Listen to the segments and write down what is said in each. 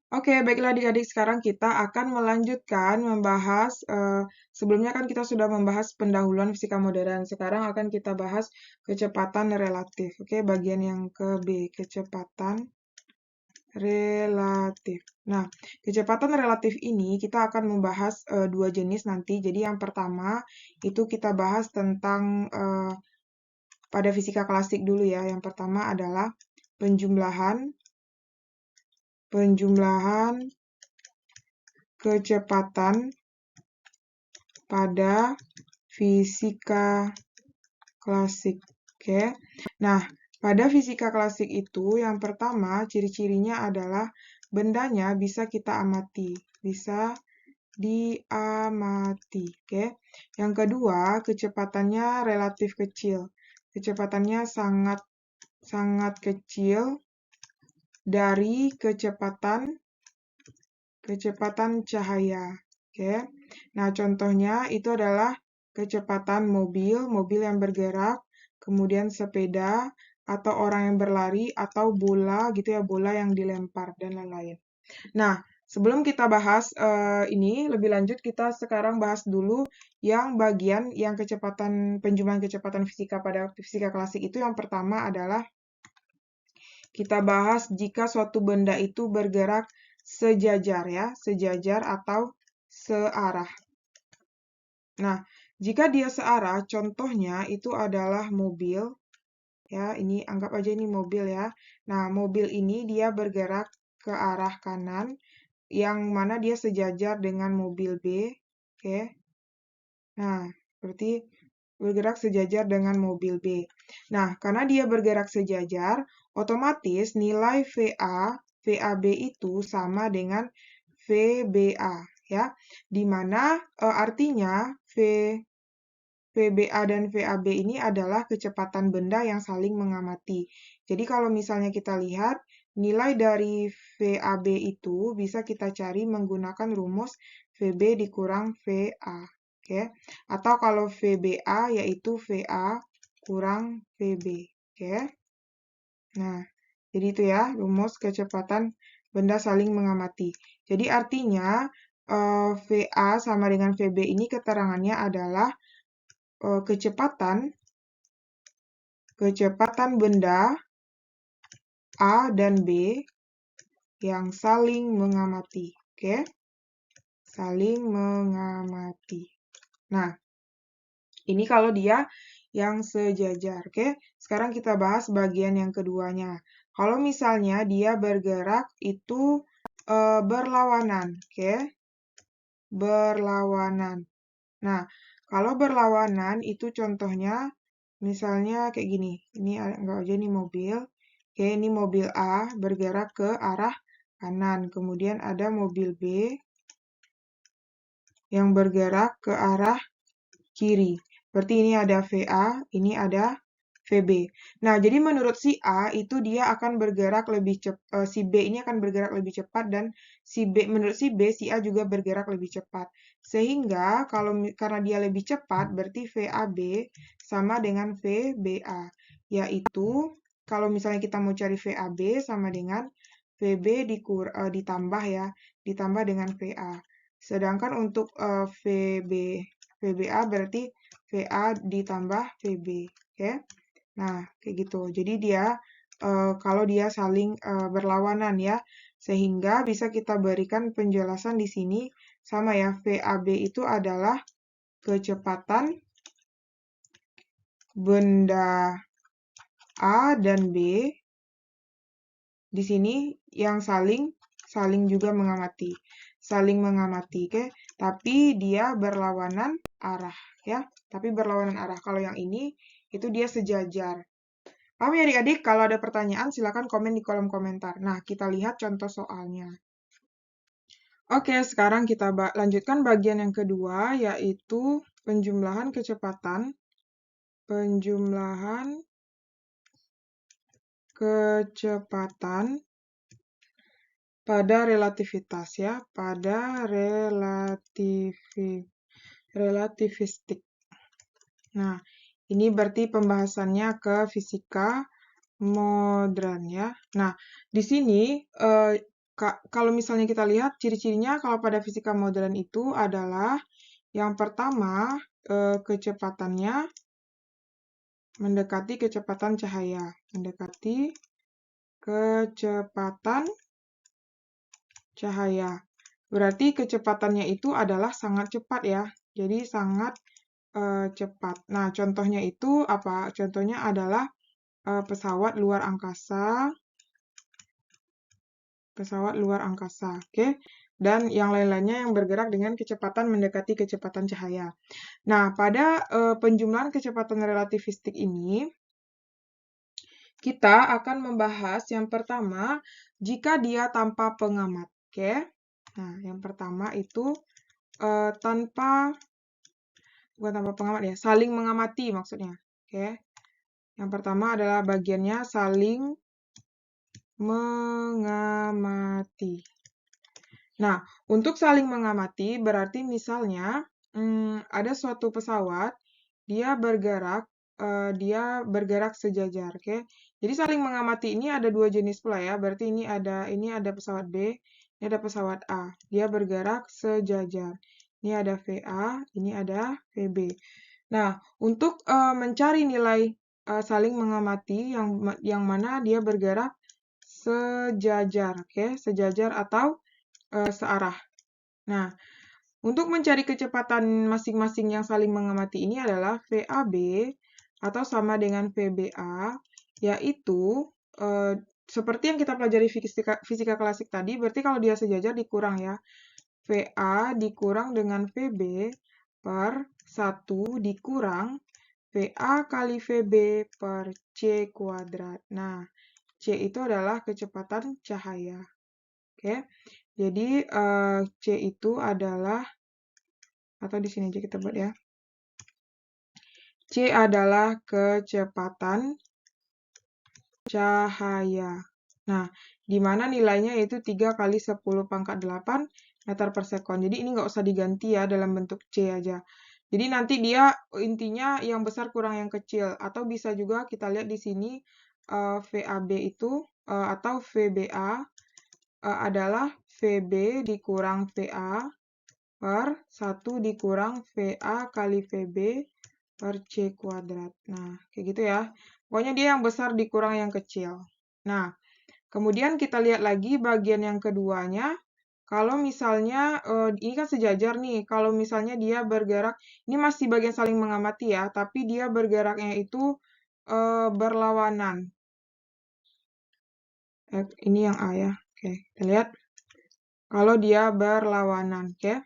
Oke, baiklah adik-adik, sekarang kita akan melanjutkan membahas, sebelumnya kan kita sudah membahas pendahuluan fisika modern, sekarang akan kita bahas kecepatan relatif. Oke, bagian yang ke B, kecepatan relatif. Nah, kecepatan relatif ini kita akan membahas dua jenis nanti. Jadi yang pertama itu kita bahas tentang pada fisika klasik dulu ya. Yang pertama adalah penjumlahan kecepatan pada fisika klasik. Oke. Nah, pada fisika klasik itu yang pertama ciri-cirinya adalah bendanya bisa kita amati, bisa diamati. Oke. Yang kedua, kecepatannya relatif kecil. Kecepatannya sangat kecil dari kecepatan cahaya. Oke. Nah, contohnya itu adalah kecepatan mobil yang bergerak, kemudian sepeda, atau orang yang berlari, atau bola gitu ya, bola yang dilempar, dan lain-lain. Nah, sebelum kita bahas ini lebih lanjut, kita sekarang bahas dulu yang bagian yang penjumlahan kecepatan fisika pada fisika klasik itu. Yang pertama adalah kita bahas jika suatu benda itu bergerak sejajar ya, sejajar atau searah. Nah, jika dia searah, contohnya itu adalah mobil. Ya, ini anggap aja ini mobil ya. Nah, mobil ini dia bergerak ke arah kanan, yang mana dia sejajar dengan mobil B. Oke. Nah, berarti bergerak sejajar dengan mobil B. Nah, karena dia bergerak sejajar, otomatis nilai VAB itu sama dengan VBA, ya. Di mana artinya VBA dan VAB ini adalah kecepatan benda yang saling mengamati. Jadi kalau misalnya kita lihat, nilai dari VAB itu bisa kita cari menggunakan rumus VB dikurang VA. Oke. Atau kalau VBA yaitu VA kurang VB. Oke. Nah, jadi itu ya rumus kecepatan benda saling mengamati. Jadi artinya VA sama dengan VB ini keterangannya adalah kecepatan benda A dan B yang saling mengamati. Oke? Saling mengamati. Nah, ini kalau dia yang sejajar. Oke? Sekarang kita bahas bagian yang keduanya. Kalau misalnya dia bergerak itu berlawanan. Oke? Berlawanan. Nah, kalau berlawanan itu contohnya misalnya kayak gini. Ini anggap aja ini mobil. Oke, ini mobil A bergerak ke arah kanan. Kemudian ada mobil B yang bergerak ke arah kiri. Berarti ini ada VA, ini ada VB. Nah, jadi menurut si A itu dia akan bergerak lebih cepat, si B ini akan bergerak lebih cepat, dan menurut si B, si A juga bergerak lebih cepat. Sehingga karena dia lebih cepat, berarti VAB sama dengan VBA, yaitu kalau misalnya kita mau cari VAB sama dengan VB ditambah ya, ditambah dengan VA. Sedangkan untuk VBA berarti VA ditambah VB, oke? Nah, kayak gitu. Jadi dia kalau dia saling berlawanan ya, sehingga bisa kita berikan penjelasan di sini sama ya. VAB itu adalah kecepatan benda A dan B di sini yang saling juga mengamati. Saling mengamati, oke? Tapi dia berlawanan arah ya. Tapi berlawanan arah. Kalau yang ini itu dia sejajar. Paham ya adik-adik? Kalau ada pertanyaan silakan komen di kolom komentar. Nah, kita lihat contoh soalnya. Oke, sekarang kita lanjutkan bagian yang kedua, yaitu penjumlahan kecepatan. Penjumlahan kecepatan pada relativitas ya, pada relativistik. Nah, ini berarti pembahasannya ke fisika modern ya. Nah, di sini kalau misalnya kita lihat ciri-cirinya kalau pada fisika modern itu adalah yang pertama kecepatannya mendekati kecepatan cahaya. Mendekati kecepatan cahaya. Berarti kecepatannya itu adalah sangat cepat ya. Jadi sangat cepat. Nah, contohnya itu apa? Contohnya adalah pesawat luar angkasa. Pesawat luar angkasa, oke? Dan yang lain-lainnya yang bergerak dengan kecepatan mendekati kecepatan cahaya. Nah, pada penjumlahan kecepatan relativistik ini, kita akan membahas yang pertama, jika dia tanpa pengamat, oke? Nah, yang pertama itu bukan tanpa pengamat ya, saling mengamati maksudnya, oke? Yang pertama adalah bagiannya saling mengamati. Nah, untuk saling mengamati berarti misalnya ada suatu pesawat, dia bergerak sejajar, oke? Jadi saling mengamati ini ada dua jenis pula ya. Berarti ini ada pesawat B, ini ada pesawat A. Dia bergerak sejajar. Ini ada VA, ini ada VB. Nah, untuk mencari nilai saling mengamati yang mana dia bergerak sejajar, oke? Sejajar atau searah. Nah, untuk mencari kecepatan masing-masing yang saling mengamati ini adalah VAB atau sama dengan VBA, yaitu seperti yang kita pelajari fisika klasik tadi, berarti kalau dia sejajar dikurang ya. VA dikurang dengan VB per 1 dikurang VA kali VB per C kuadrat. Nah, C itu adalah kecepatan cahaya. Oke, jadi C itu adalah, atau di sini aja kita buat ya. C adalah kecepatan cahaya. Nah, di mana nilainya yaitu 3 kali 10 pangkat 8 meter per sekon. Jadi ini nggak usah diganti ya dalam bentuk C aja. Jadi nanti dia intinya yang besar kurang yang kecil. Atau bisa juga kita lihat di sini VAB itu atau VBA adalah VB dikurang VA per 1 dikurang VA kali VB per C kuadrat. Nah, kayak gitu ya. Pokoknya dia yang besar dikurang yang kecil. Nah, kemudian kita lihat lagi bagian yang keduanya. Kalau misalnya, ini kan sejajar nih, kalau misalnya dia bergerak, ini masih bagian saling mengamati ya, tapi dia bergeraknya itu berlawanan. Ini yang A ya, oke, kita lihat. Kalau dia berlawanan, oke.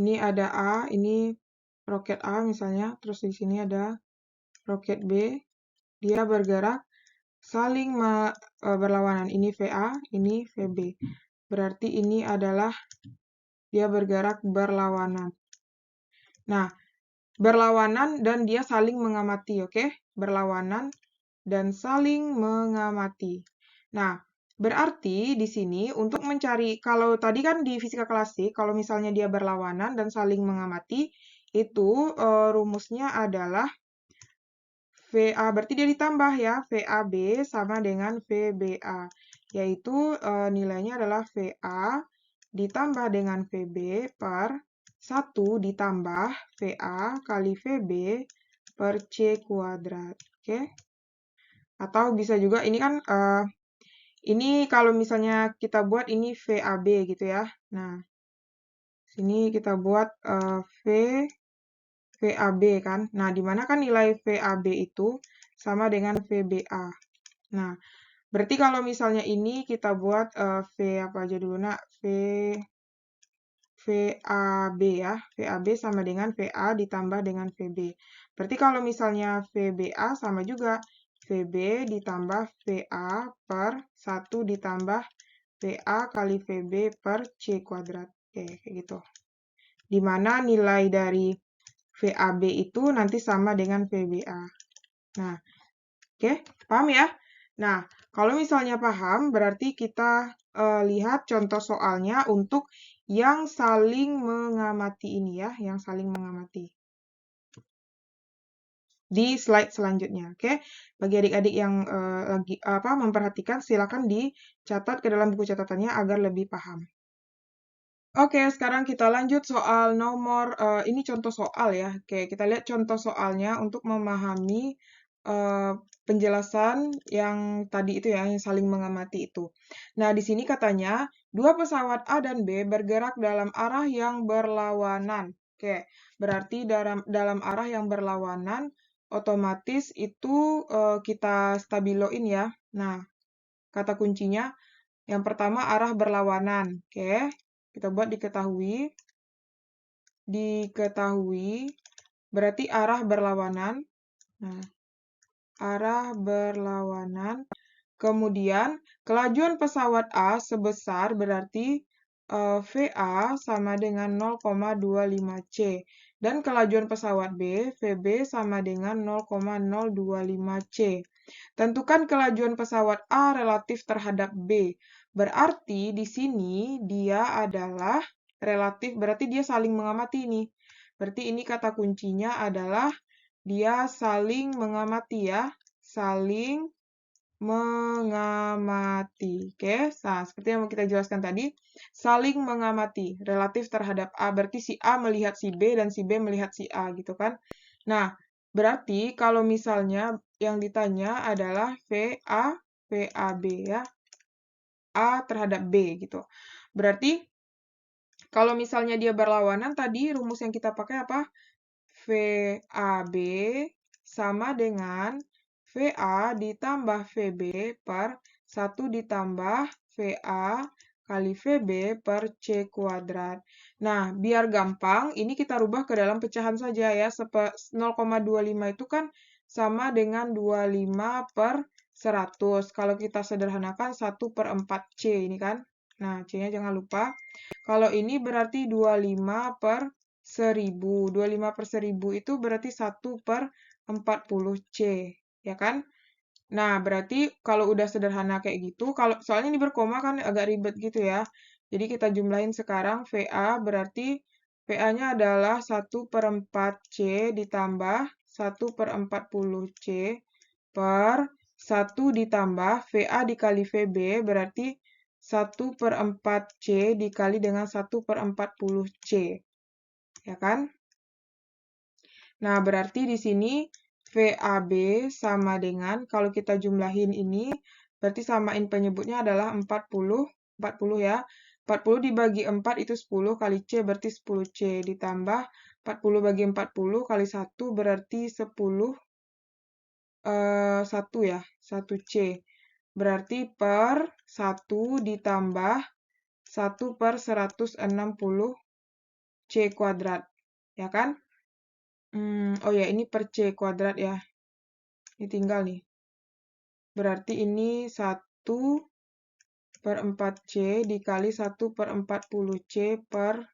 Ini ada A, ini roket A misalnya, terus di sini ada roket B, dia bergerak saling berlawanan. Ini VA, ini VB. Berarti ini adalah dia bergerak berlawanan. Nah, berlawanan dan dia saling mengamati, oke? Berlawanan dan saling mengamati. Nah, berarti di sini untuk mencari, kalau tadi kan di fisika klasik, kalau misalnya dia berlawanan dan saling mengamati, itu rumusnya adalah VA, berarti dia ditambah ya, VAB sama dengan VBA, yaitu nilainya adalah VA ditambah dengan VB per 1 ditambah VA kali VB per C kuadrat, oke? Atau bisa juga, ini kan, ini kalau misalnya kita buat ini VAB gitu ya, nah, sini kita buat VAB kan. Nah, di mana kan nilai VAB itu sama dengan VBA. Nah, berarti kalau misalnya ini kita buat V apa aja dulu nak? VAB ya. VAB sama dengan VA ditambah dengan VB. Berarti kalau misalnya VBA sama juga VB ditambah VA per 1 ditambah VA kali VB per C kuadrat. Oke, kayak gitu. Di mana nilai dari VAB itu nanti sama dengan VBA. Nah, oke, paham ya? Nah, kalau misalnya paham, berarti kita lihat contoh soalnya untuk yang saling mengamati ini ya, yang saling mengamati. di slide selanjutnya. Oke, bagi adik-adik yang lagi memperhatikan, silakan dicatat ke dalam buku catatannya agar lebih paham. Oke, sekarang kita lanjut soal nomor, ini contoh soal ya. Oke, kita lihat contoh soalnya untuk memahami penjelasan yang tadi itu ya, yang saling mengamati itu. Nah, di sini katanya, dua pesawat A dan B bergerak dalam arah yang berlawanan. Oke, berarti dalam arah yang berlawanan, otomatis itu kita stabiloin ya. Nah, kata kuncinya, yang pertama arah berlawanan. Oke, kita buat diketahui. Diketahui berarti arah berlawanan. Nah, arah berlawanan. Kemudian, kelajuan pesawat A sebesar berarti VA sama dengan 0,25 C. Dan kelajuan pesawat B, VB sama dengan 0,025 C. Tentukan kelajuan pesawat A relatif terhadap B. Berarti di sini dia adalah relatif, berarti dia saling mengamati ini. Berarti ini kata kuncinya adalah dia saling mengamati ya. Saling mengamati. Oke, nah seperti yang kita jelaskan tadi, saling mengamati relatif terhadap A. Berarti si A melihat si B dan si B melihat si A gitu kan. Nah, berarti kalau misalnya yang ditanya adalah VA, VAB ya. A terhadap B gitu. Berarti kalau misalnya dia berlawanan tadi rumus yang kita pakai apa? VAB sama dengan VA ditambah VB per 1 ditambah VA kali VB per C kuadrat. Nah, biar gampang, ini kita rubah ke dalam pecahan saja ya. 0,25 itu kan sama dengan 25 per 100. Kalau kita sederhanakan 1 per 4 C ini kan. Nah, C-nya jangan lupa. Kalau ini berarti 25 per 1000. 25 per 1000 itu berarti 1 per 40 C, ya kan? Nah, berarti kalau udah sederhana kayak gitu, kalau soalnya ini berkoma kan agak ribet gitu ya. Jadi kita jumlahin sekarang VA berarti VA-nya adalah 1 per 4 C ditambah 1 per 40 C per 1 ditambah VA dikali VB berarti 1 per 4 C dikali dengan 1 per 40 C. Ya kan? Nah, berarti di sini VAB sama dengan, kalau kita jumlahin ini, berarti samain penyebutnya adalah 40 ya. 40 dibagi 4 itu 10 kali C berarti 10C. Ditambah 40 bagi 40 kali 1 berarti 10, 1 ya, 1C. Berarti per 1 ditambah 1 per 160 C kuadrat. Ya kan? Oh ya, ini per C kuadrat ya. Ini tinggal nih. Berarti ini 1 per 4C dikali 1 per 40C per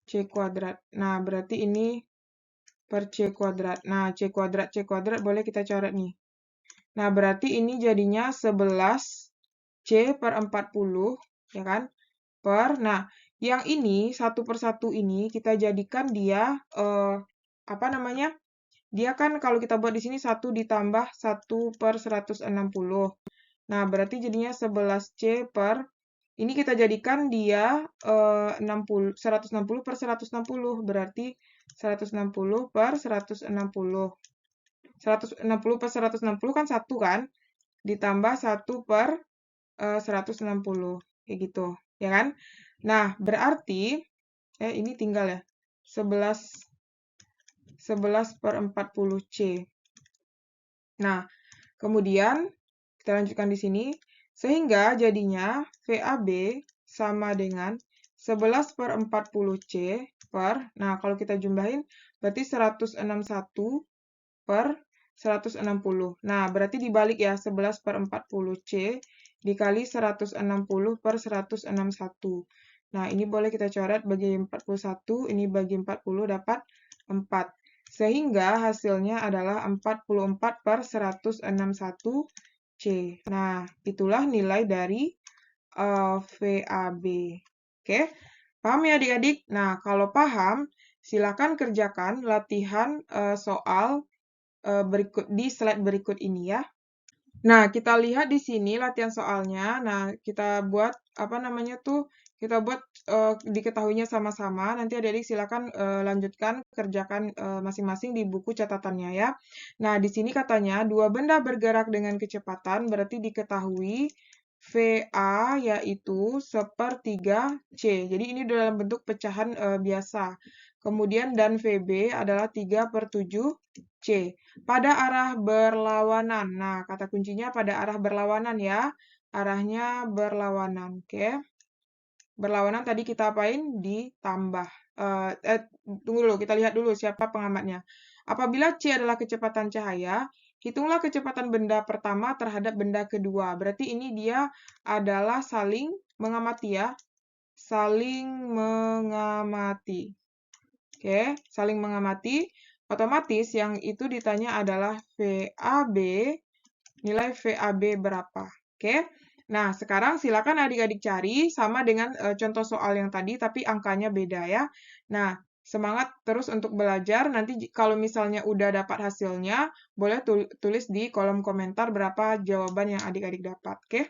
C kuadrat. Nah, berarti ini per C kuadrat. Nah, C kuadrat boleh kita coret nih. Nah, berarti ini jadinya 11C per 40, ya kan? Nah, yang ini, 1 per 1 ini, kita jadikan dia, apa namanya? Dia kan kalau kita buat di sini 1 ditambah 1 per 160. Nah, berarti jadinya 11C per, ini kita jadikan dia 160 per 160. Berarti 160 per 160. 160 per 160 kan 1 kan? Ditambah 1 per 160. Kayak gitu, ya kan? Nah, berarti, ini tinggal ya, 11 per 40C. Nah, kemudian kita lanjutkan di sini. Sehingga jadinya VAB sama dengan 11 per 40C per, nah kalau kita jumlahin berarti 161 per 160. Nah, berarti dibalik ya, 11 per 40C dikali 160 per 161. Nah, ini boleh kita coret bagi 41, ini bagi 40 dapat 4. Sehingga hasilnya adalah 44 per 161C. Nah, itulah nilai dari VAB. Oke, paham ya adik-adik? Nah, kalau paham, silakan kerjakan latihan soal di slide berikut ini ya. Nah, kita lihat di sini latihan soalnya. Nah, kita buat apa namanya tuh? Kita buat diketahuinya sama-sama. Nanti adik-adik silakan lanjutkan kerjakan masing-masing di buku catatannya ya. Nah, di sini katanya dua benda bergerak dengan kecepatan berarti diketahui VA yaitu 1/3 C. Jadi ini dalam bentuk pecahan biasa. Kemudian dan VB adalah 3/7 C. Pada arah berlawanan. Nah, kata kuncinya pada arah berlawanan ya. Arahnya berlawanan. Oke. Berlawanan tadi kita apain? Ditambah. Tunggu dulu, kita lihat dulu siapa pengamatnya. Apabila C adalah kecepatan cahaya, hitunglah kecepatan benda pertama terhadap benda kedua. Berarti ini dia adalah saling mengamati ya. Saling mengamati. Oke, saling mengamati. Otomatis yang itu ditanya adalah VAB, nilai VAB berapa. Oke, nah sekarang silakan adik-adik cari sama dengan contoh soal yang tadi, tapi angkanya beda ya. Nah, semangat terus untuk belajar. Nanti kalau misalnya udah dapat hasilnya, boleh tulis di kolom komentar berapa jawaban yang adik-adik dapat. Oke.